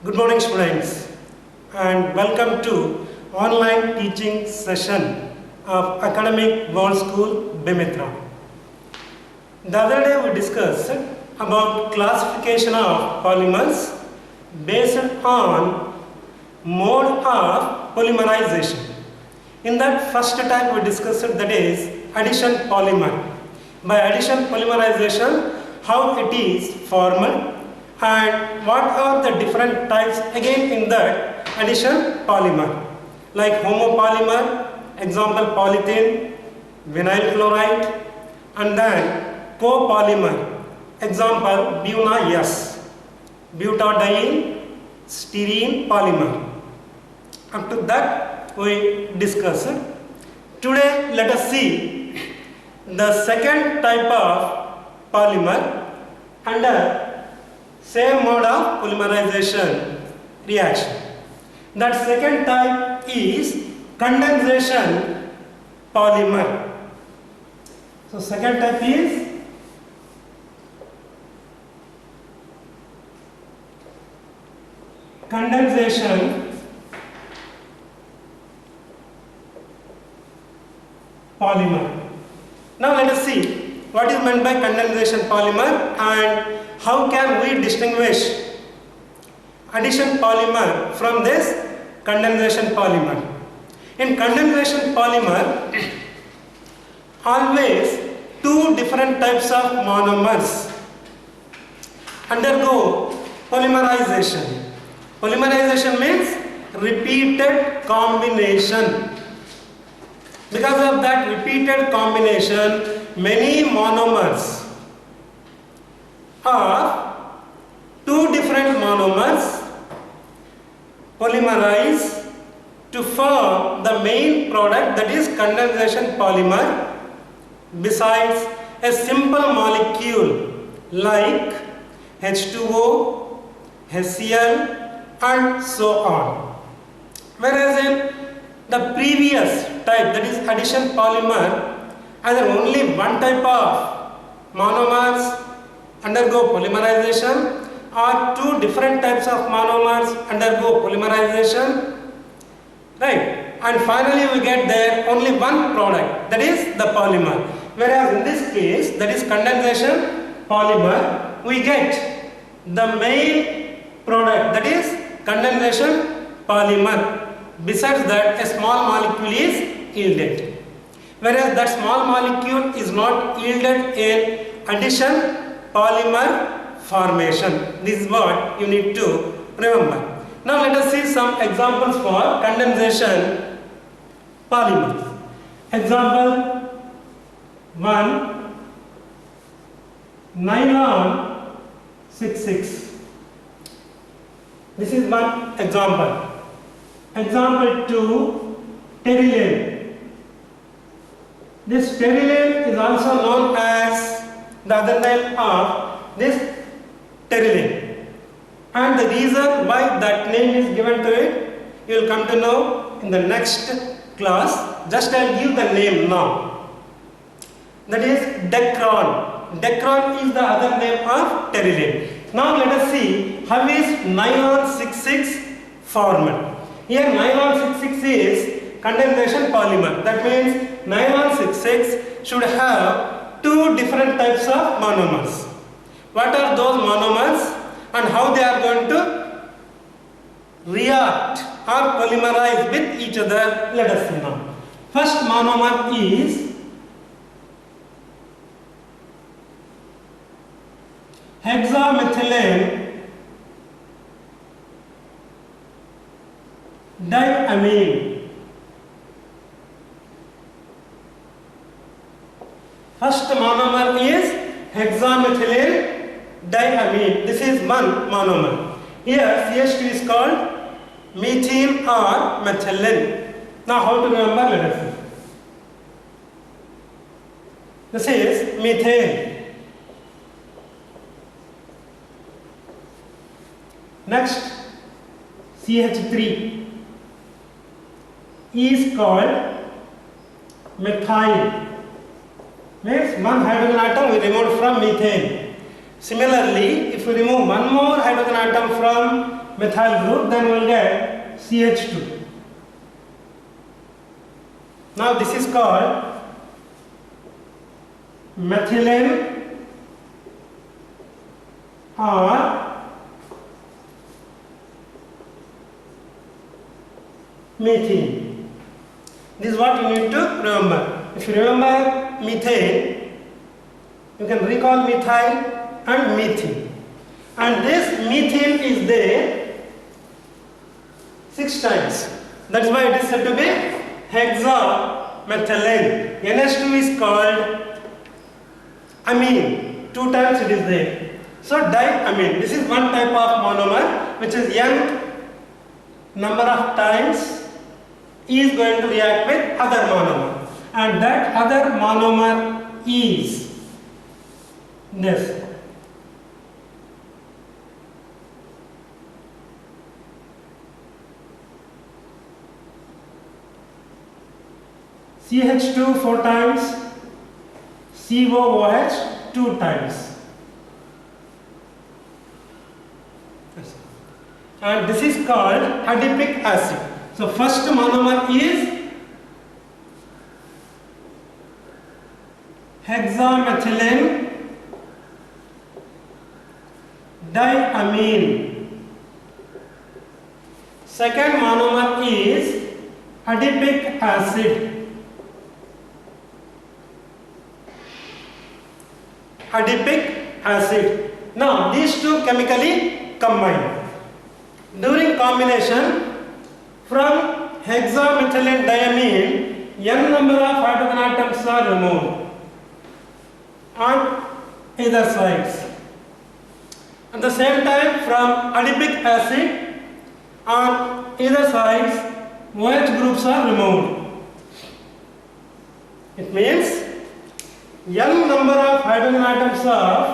Good morning students and welcome to online teaching session of Academic World School Bimitra. The other day we discussed about classification of polymers based on mode of polymerization. In that first type we discussed that is addition polymer. By addition polymerization, how it is formed and what are the different types again in that addition polymer, like homopolymer, example polythene, vinyl chloride, and then copolymer, example buna-S, butadiene styrene polymer. Up to that we discussed. Today let us see the second type of polymer under same mode of polymerization reaction. That second type is condensation polymer. So second type is condensation polymer. Now let us see what is meant by condensation polymer and how can we distinguish addition polymer from this condensation polymer. In condensation polymer, always two different types of monomers undergo polymerization. Polymerization means repeated combination. Because of that repeated combination, many monomers or two different monomers polymerize to form the main product, that is condensation polymer, besides a simple molecule like H2O, HCl and so on. Whereas in the previous type, that is addition polymer, either only one type of monomers undergo polymerization or two different types of monomers undergo polymerization, right? And finally we get there only one product, that is the polymer. Whereas in this case, that is condensation polymer, we get the main product, that is condensation polymer. Besides that, a small molecule is yielded. Whereas that small molecule is not yielded in addition polymer formation. This is what you need to remember. Now let us see some examples for condensation polymers. Example 1, nylon 66. This is one example. Example 2, terylene. This terylene is also known as the other name of this terylene. And the reason why that name is given to it, you will come to know in the next class. Just I will give the name now. That is Dacron. Dacron is the other name of terylene. Now let us see how is nylon 66 formed. Here nylon 66 is condensation polymer. That means nylon 66 should have two different types of monomers. What are those monomers and how they are going to react or polymerize with each other? Let us see now. First monomer is hexamethylene diamine. First monomer is hexamethylene diamine. This is one monomer. Here CH2 is called methene or methylene. Now how to remember? Let us see. This is methane. Next CH3 is called methyl. Means one hydrogen atom we removed from methane. Similarly, if we remove one more hydrogen atom from methyl group, then we will get CH2. Now this is called methylene or methane. This is what you need to remember. If you remember methane, you can recall methyl and methane. And this methane is there 6 times. That is why it is said to be hexamethylene. NH2 is called amine. 2 times it is there. So diamine. This is one type of monomer which is n number of times is going to react with other monomer, and that other monomer is this. CH2 4 times, COOH 2 times. And this is called adipic acid. So first monomer is hexamethylene diamine. Second monomer is adipic acid. Adipic acid. Now these two chemically combine. During combination, from hexamethylene diamine, n number of hydrogen atoms are removed on either sides. At the same time, from adipic acid, on either sides, OH groups are removed. It means n number of hydrogen atoms of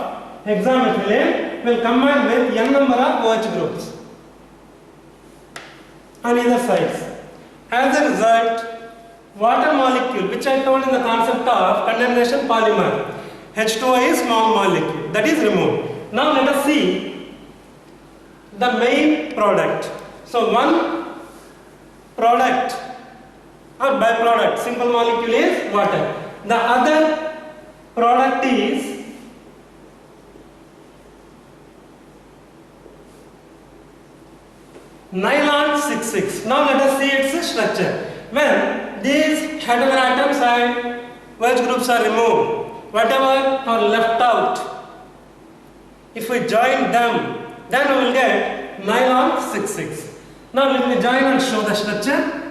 hexamethylene will combine with n number of OH groups on either sides. As a result, water molecule, which I told in the concept of condensation polymer, H2O is small molecule, that is removed. Now let us see the main product. So one product or byproduct, simple molecule is water. The other product is nylon 6,6. Now let us see its structure. When these hydrogen atoms and OH groups are removed, whatever are left out, if we join them, then we will get nylon 6,6. Now let me join and show the structure.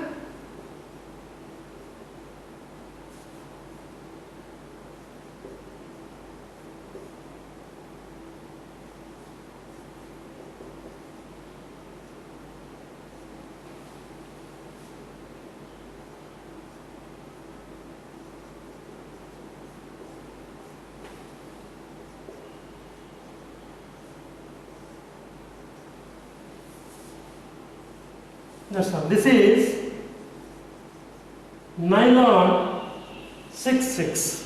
That's all. This is nylon 6,6.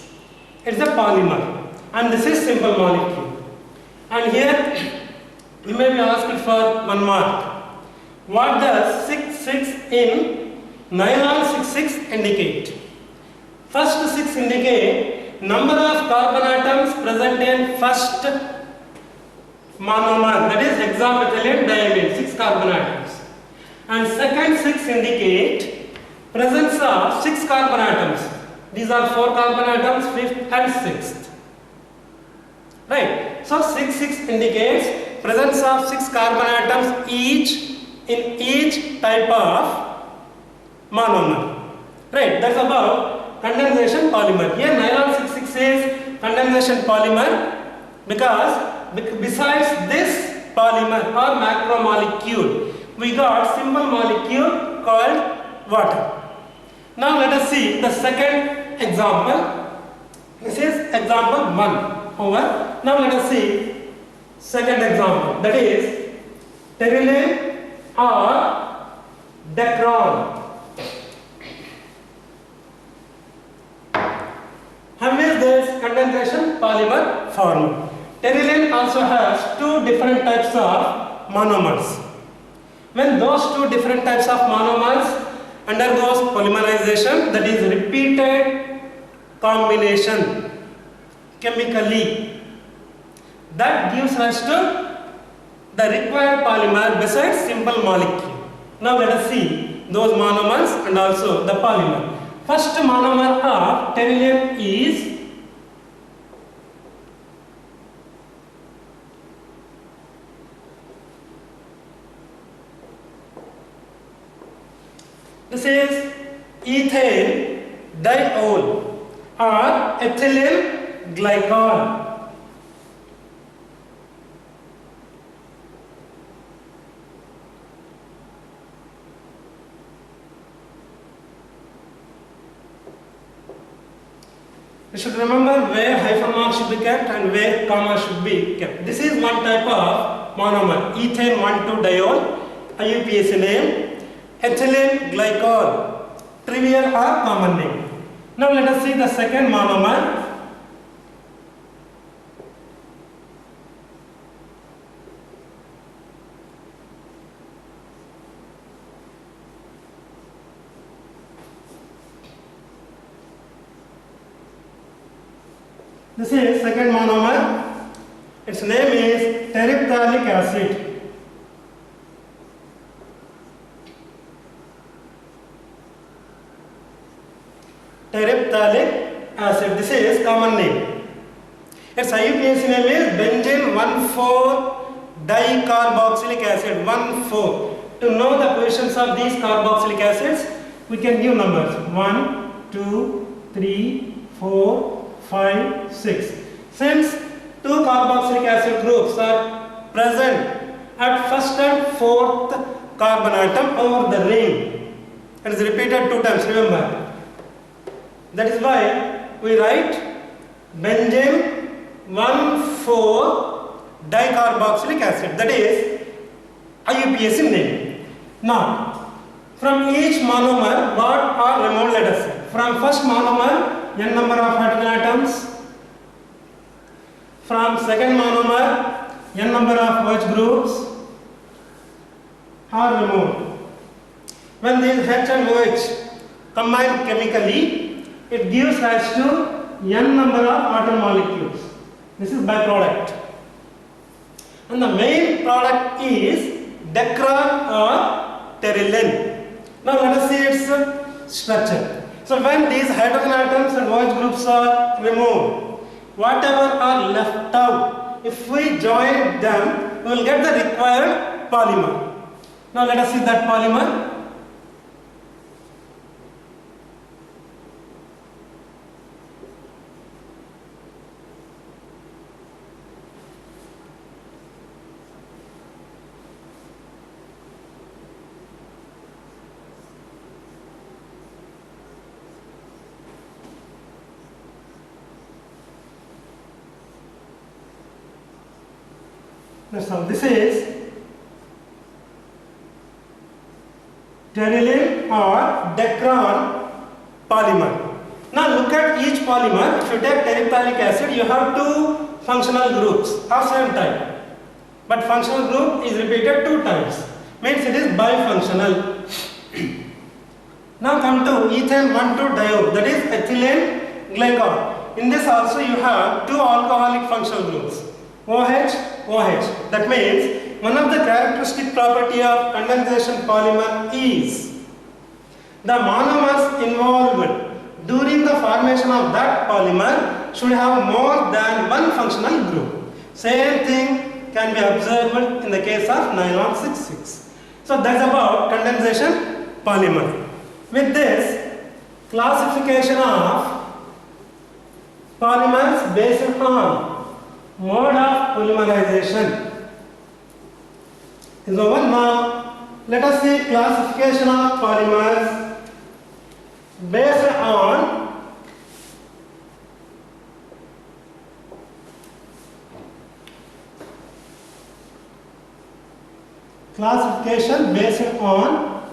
It's a polymer, and this is simple molecule. And here you may be asked for 1 mark. What does 6,6 in nylon 6,6 indicate? First 6 indicate number of carbon atoms present in first monomer, that is hexamethylene diamine, 6 carbon atoms. And second 6 indicate presence of 6 carbon atoms. These are 4 carbon atoms, 5th and 6th. Right? So 6,6 indicates presence of 6 carbon atoms each in each type of monomer. Right? That's about condensation polymer. Here nylon 6,6 is condensation polymer because besides this polymer or macromolecule, we got simple molecule called water. Now let us see the second example. This is example 1 over. Now let us see second example, that is pterylene or dacron. How is this condensation polymer formed? Pterylene also has 2 different types of monomers. When those two different types of monomers undergoes polymerization, that is repeated combination chemically, that gives rise to the required polymer besides simple molecule. Now let us see those monomers and also the polymer. First monomer of pterygium is this is ethyl diol or ethylene glycol. You should remember where hyphen mark should be kept and where comma should be kept. This is one type of monomer, ethane 1,2-diol, IUPAC name, ethylene glycol, trivial or common name. Now let us see the second monomer. This is second monomer. Its name is terephthalic acid. Terephthalic acid. This is common name. Its IUPAC name is benzene 1,4-dicarboxylic acid. 1,4. To know the positions of these carboxylic acids, we can give numbers 1, 2, 3, 4, 5, 6. Since two carboxylic acid groups are present at first and fourth carbon atom over the ring, it is repeated 2 times, remember. That is why we write benzene 1,4-dicarboxylic acid, that is IUPAC name. Now, from each monomer, what are removed, let us see. From first monomer, n number of hydrogen atoms. From second monomer, n number of OH groups are removed. When these H and OH combine chemically, it gives rise to n number of atom molecules. This is byproduct. And the main product is decron or pterylen. Now let us see its structure. So when these hydrogen atoms and OH groups are removed, whatever are left out, if we join them, we will get the required polymer. Now let us see that polymer. So this is pterylen or decron polymer. Now look at each polymer. If you take terephthalic acid, you have 2 functional groups of same type. But functional group is repeated 2 times. Means it is bifunctional. Now come to ethane 1,2-diol, that is ethylene glycol. In this also you have 2 alcoholic functional groups, OH, OH. That means one of the characteristic property of condensation polymer is the monomers involved during the formation of that polymer should have more than one functional group. Same thing can be observed in the case of nylon 6,6. So that's about condensation polymer. With this, classification of polymers based on mode of polymerization is over. Now let us see classification of polymers based on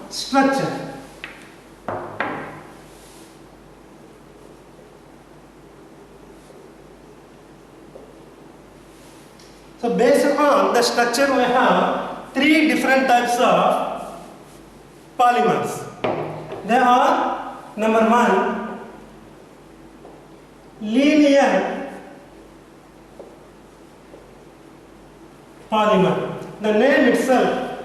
structure. So based on the structure we have 3 different types of polymers. They are, number one, linear polymer. The name itself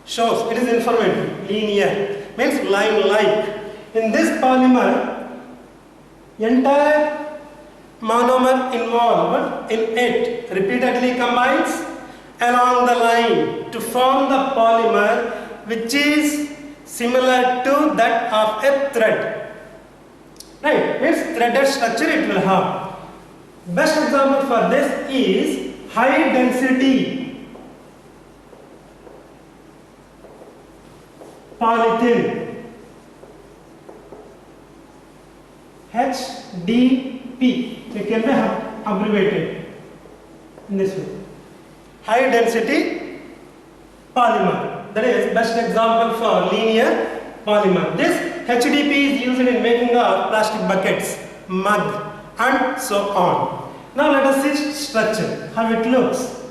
shows, it is informative. Linear means line-like. In this polymer, entire monomer involved in it repeatedly combines along the line to form the polymer, which is similar to that of a thread. Right, means threaded structure it will have. Best example for this is high density polythene, HDP. It can be abbreviated in this way. High density polymer. That is best example for linear polymer. This HDP is used in making of plastic buckets, mug, and so on. Now let us see structure, how it looks.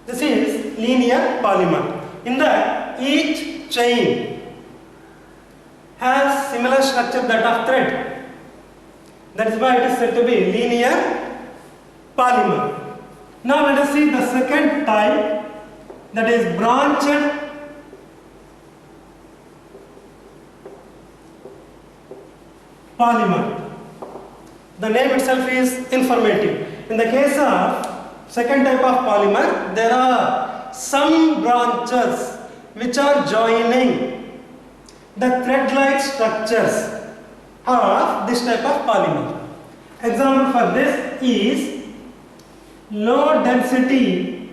This is linear polymer. In that, each chain has similar structure that of thread. That is why it is said to be linear polymer. Now let us see the second type, that is branched polymer. The name itself is informative. In the case of second type of polymer, there are some branches which are joining the thread-like structures of this type of polymer. Example for this is low density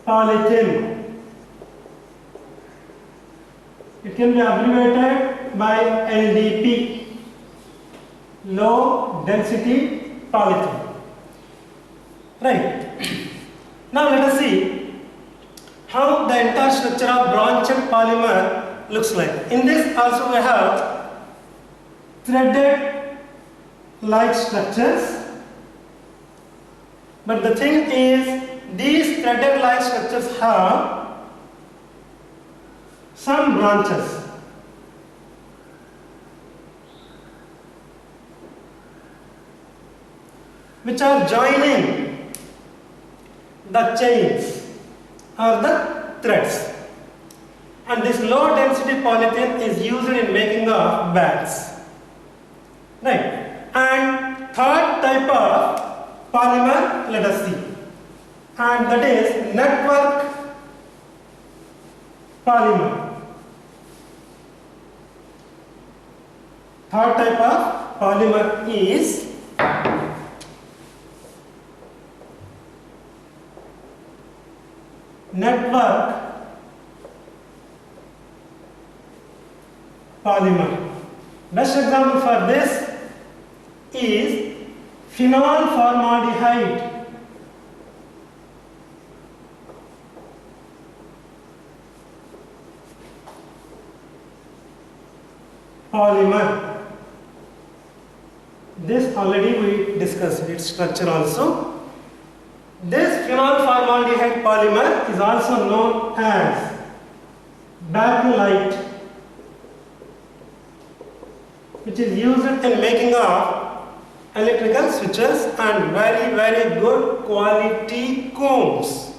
polythene. It can be abbreviated by LDP, low density polythene. Right. Now let us see how the entire structure of branched polymer looks like. In this also we have threaded like structures, but the thing is these threaded like structures have some branches. Which are joining the chains or the threads. And this low density polythene is used in making of bags. Right. And third type of polymer, let us see. And that is network polymer. Third type of polymer is network polymer. Best example for this is phenol formaldehyde. Polymer. This already we discussed its structure also. This phenol formaldehyde polymer is also known as bakelite, which is used in making of electrical switches and very good quality combs.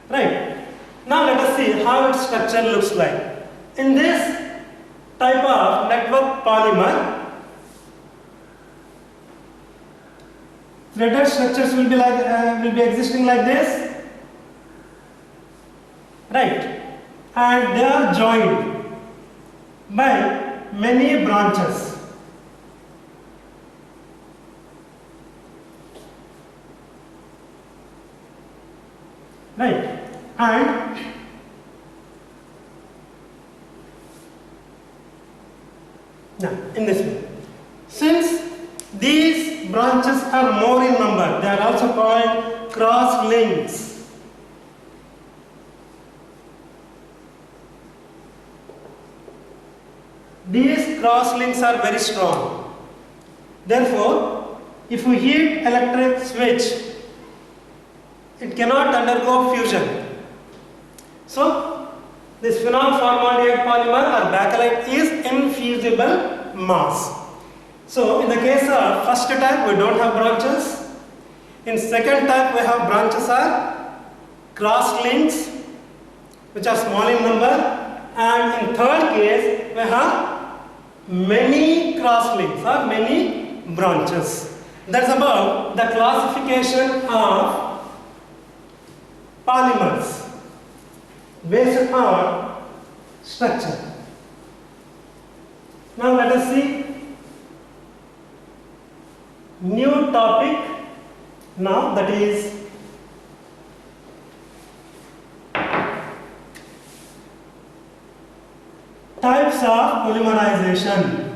Right. Now let us see how its structure looks like. In this type of network polymer, threaded structures will be existing like this, right? And they are joined by many branches. Right? And now in this way, since these branches are more in number, they are also called cross links. These cross links are very strong. Therefore, if we heat electric switch, it cannot undergo fusion. So this phenol formaldehyde polymer or bakelite is infusible mass. So in the case of first type, we don't have branches. In second type, we have branches are cross links, which are small in number. And in third case, we have many cross links or many branches. That's about the classification of polymers based on structure. Now let us see new topic now, that is types of polymerization.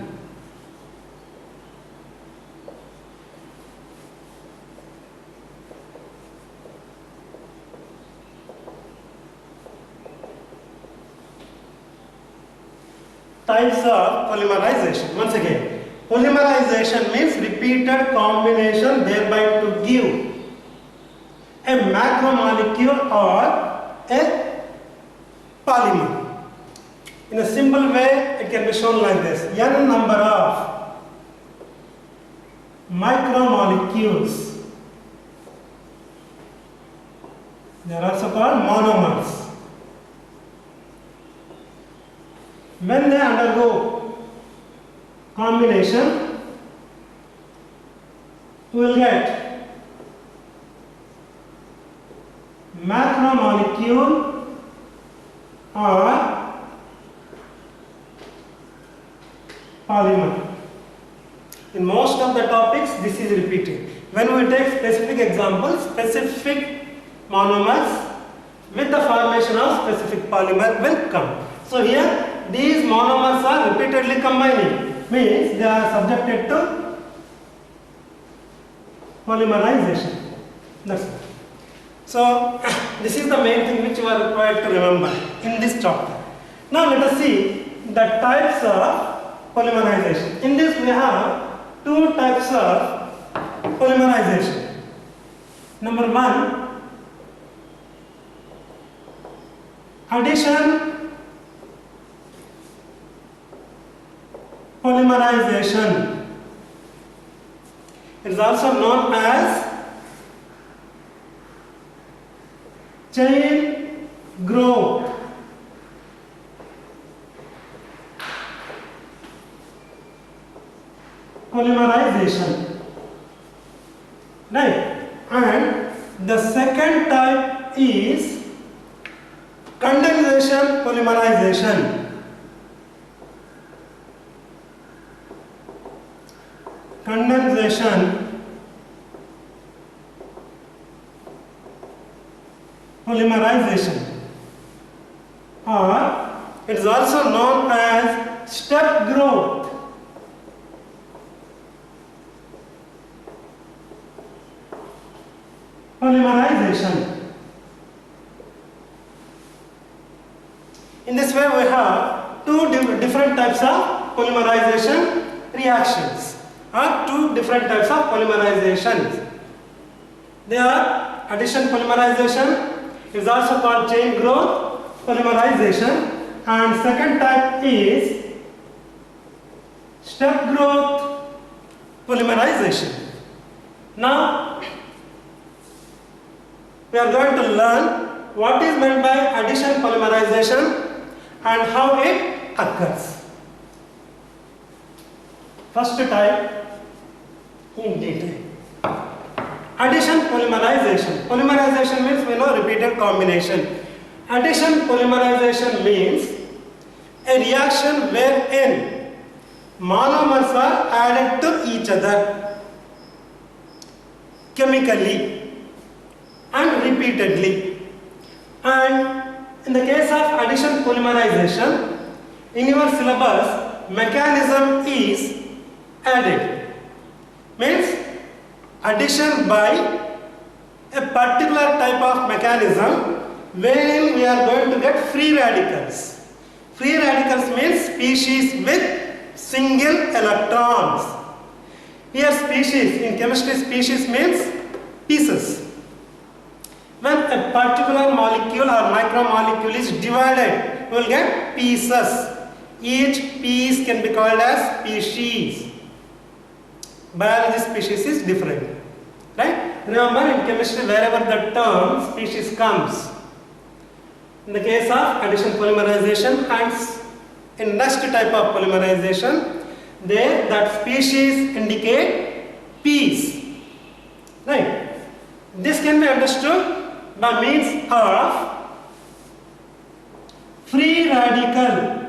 Types of polymerization. Once again, polymerization means repeated combination thereby to give a macromolecule or a polymer. In a simple way, it can be shown like this: n number of micromolecules, they are also called monomers. When they undergo combination, we will get macromolecule or polymer. In most of the topics, this is repeated. When we take specific examples, specific monomers with the formation of specific polymer will come. So here, these monomers are repeatedly combining, means they are subjected to polymerization. That's it. So this is the main thing which you are required to remember in this chapter. Now let us see the types of polymerization. In this we have two types of polymerization. Number one, addition polymerization. It is also known as chain growth. Polymerization. Right? And the second type is condensation polymerization. Condensation polymerization, or it is also known as step growth polymerization. In this way, we have two different types of polymerization reactions, or two different types of polymerizations. They are addition polymerization, is also called chain growth polymerization, and second type is step growth polymerization. Now we are going to learn what is meant by addition polymerization and how it occurs. First type in detail. Addition polymerization. Polymerization means we know repeated combination. Addition polymerization means a reaction wherein monomers are added to each other chemically and repeatedly. And in the case of addition polymerization, in your syllabus, mechanism is added. Means addition by a particular type of mechanism wherein we are going to get free radicals. Free radicals means species with single electrons. Here species, in chemistry species means pieces. When a particular molecule or micromolecule is divided, we will get pieces. Each piece can be called as species. Biology species is different. Right? Remember, in chemistry, wherever the term species comes, in the case of addition polymerization and in next type of polymerization, there that species indicate piece. Right? This can be understood by means of free radical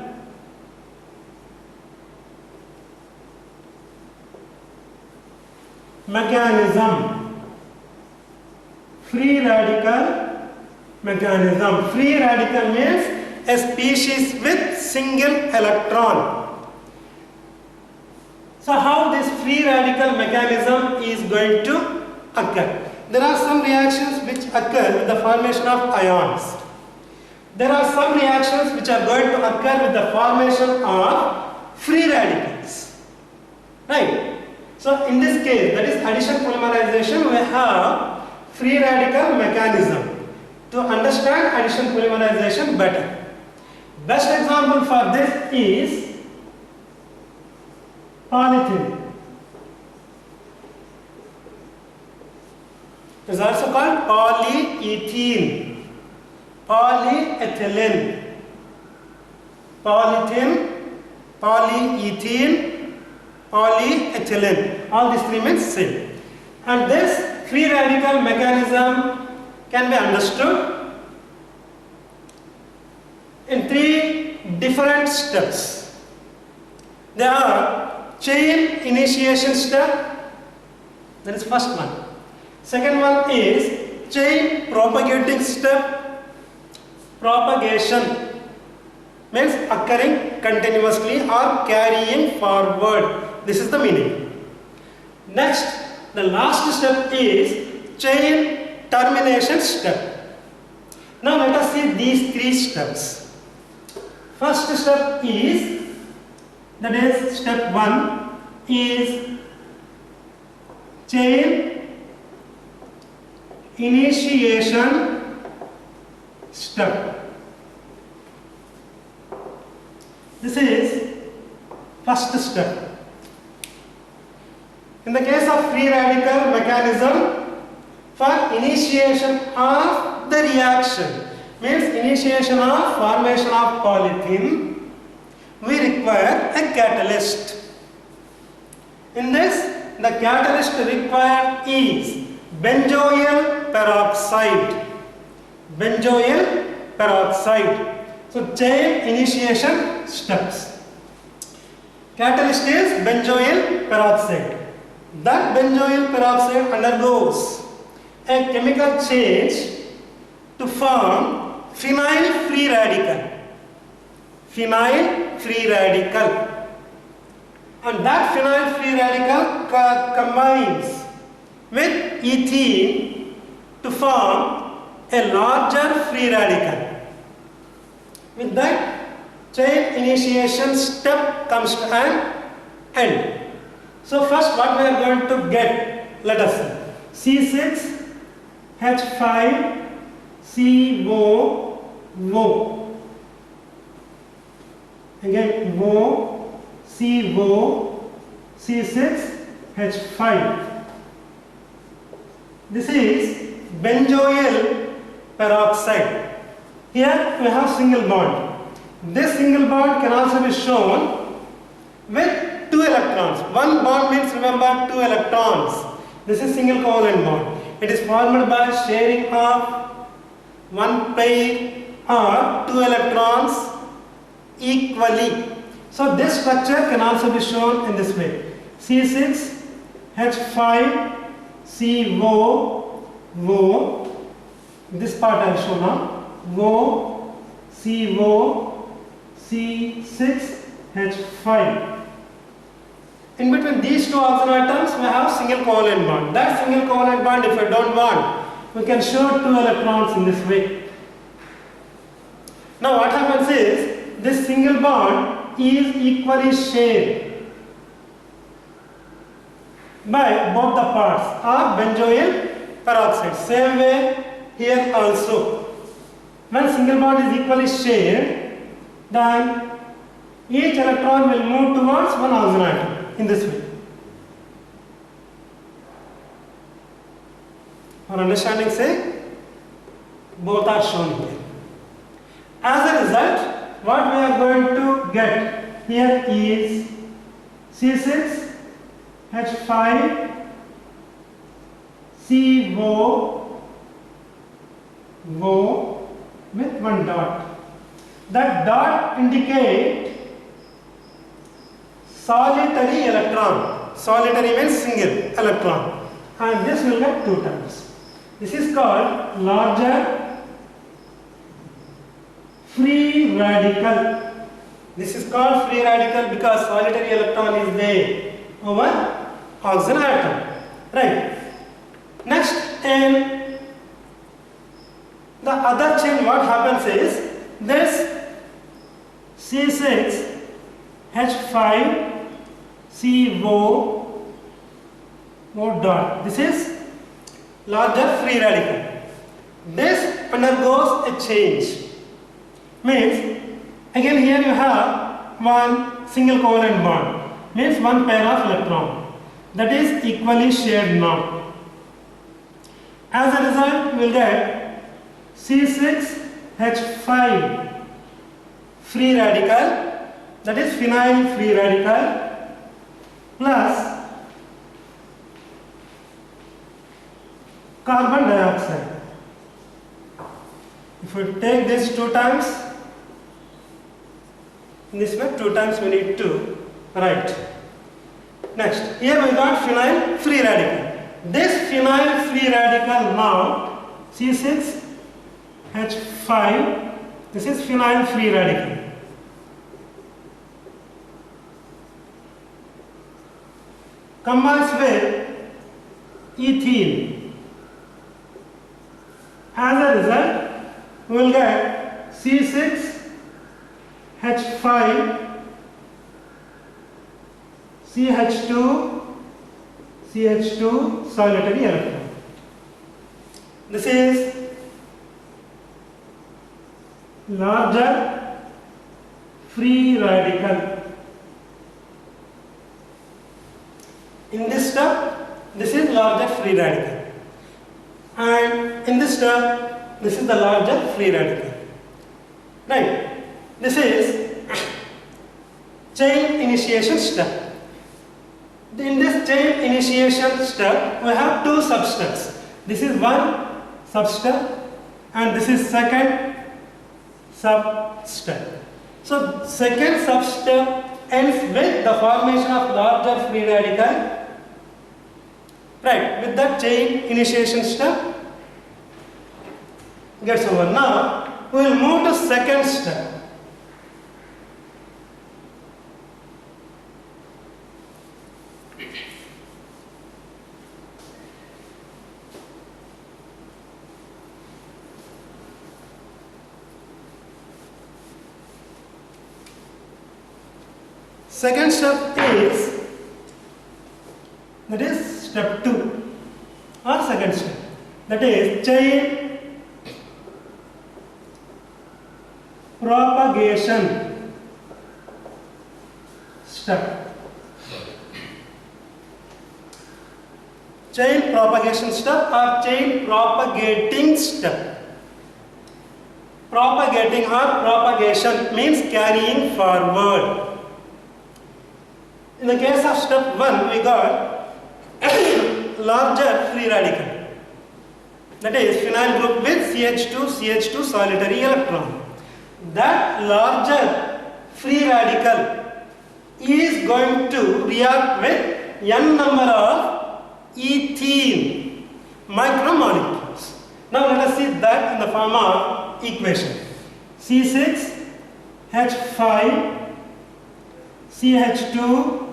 mechanism. Free radical mechanism. Free radical means a species with single electron. So how this free radical mechanism is going to occur? There are some reactions which occur with the formation of ions. There are some reactions which are going to occur with the formation of free radicals. Right? So in this case, that is addition polymerization, we have free radical mechanism to understand addition polymerization better. Best example for this is polyethylene. It is also called polyethylene, polyethylene, polyethylene, polyethylene, polyethylene. All these three means same. And this free radical mechanism can be understood in three different steps. There are chain initiation step, that is first one. Second one is chain propagating step. Propagation means occurring continuously or carrying forward. This is the meaning. Next, the last step is chain termination step. Now let us see these three steps. First step is, that is step 1 is chain initiation step. This is first step. In the case of free radical mechanism, for initiation of the reaction, means initiation of formation of polyethylene, we require a catalyst. In this, the catalyst required is benzoyl peroxide. Benzoyl peroxide. So chain initiation steps. Catalyst is benzoyl peroxide. That benzoyl peroxide undergoes a chemical change to form phenyl free radical. Phenyl free radical. And that phenyl free radical combines with ethene to form a larger free radical. With that, chain initiation step comes to an end. So first what we are going to get, let us see. C6H5CO. Again CO, C6H5. This is benzoyl peroxide. Here we have single bond. This single bond can also be shown with 2 electrons. One bond means, remember, 2 electrons. This is single covalent bond. It is formed by sharing of one pair or 2 electrons equally. So this structure can also be shown in this way. C6H5CO. This part I will show now. CO, C6H5. In between these 2 oxygen atoms, we have single covalent bond. That single covalent bond, if we don't want, we can show 2 electrons in this way. Now what happens is, this single bond is equally shared by both the parts or benzoyl peroxide. Same way here also. When single bond is equally shared, then each electron will move towards one oxygen atom in this way. For understanding sake, both are shown here. As a result, what we are going to get here is C6H5 CO with one dot. That dot indicates solitary electron. Solitary means single electron. And this will get 2 times. This is called larger free radical. This is called free radical because solitary electron is there over oxygen atom. Right. Next, in the other chain, what happens is this C6H5CO dot. This is larger free radical. This undergoes a change. Means, again here you have one single covalent bond. Means one pair of electron. That is equally shared now. As a result, we will get C6H5 free radical, that is phenyl free radical, plus carbon dioxide. If we take this 2 times, in this way 2 times we need to write. Next, here we got phenyl free radical. This phenyl free radical now, C6H5, this is phenyl free radical. Combines with ethene. As a result, we will get C6H5 CH2 solitary electron. This is larger free radical. In this step, this is larger free radical. And in this step, this is the larger free radical. Right. This is chain initiation step. In this chain initiation step, we have 2 substeps. This is one substep and this is second substep. So second substep ends with the formation of larger free radical. Right, with that chain initiation step gets over. Now we will move to second step. Second step is, that is step 2 or second step, that is chain propagation step. Chain propagation step or chain propagating step. Propagating or propagation means carrying forward. In the case of step 1, we got larger free radical, that is phenyl group with CH2 solitary electron. That larger free radical is going to react with n number of ethene micromolecules. Now let us see that in the form of equation. C6H5 CH2.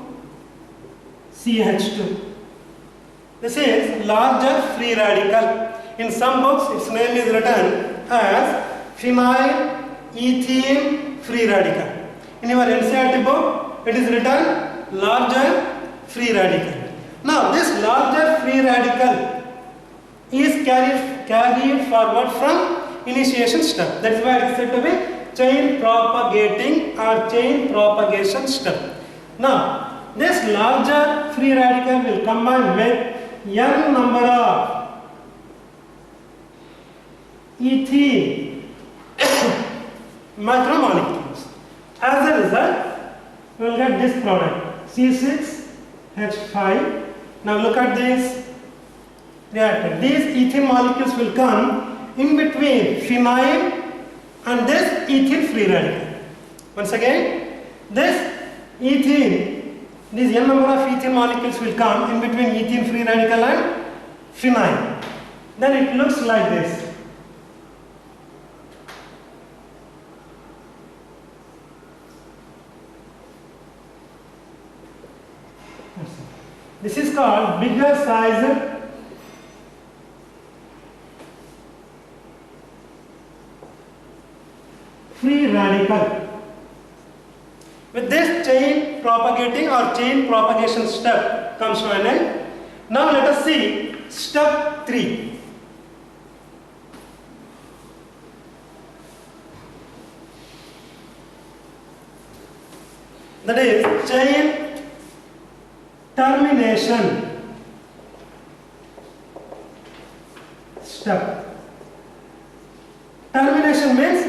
This is larger free radical. In some books, its name is written as phenyl ethene free radical. In your NCERT book, it is written larger free radical. Now this larger free radical is carried forward from initiation step. That is why it is said to be chain propagating or chain propagation step. Now this larger free radical will combine with n number of ethene macromolecules. As a result, we will get this product C6H5. Now look at this reactor. These ethene molecules will come in between phenyl and this ethene free radical. Once again, this ethene, these n number of ethene molecules will come in between ethene free radical and phenyl. Then it looks like this. This is called bigger size free radical. With this chain propagating or chain propagation step comes to an end. Now let us see step 3. That is chain termination step. Termination means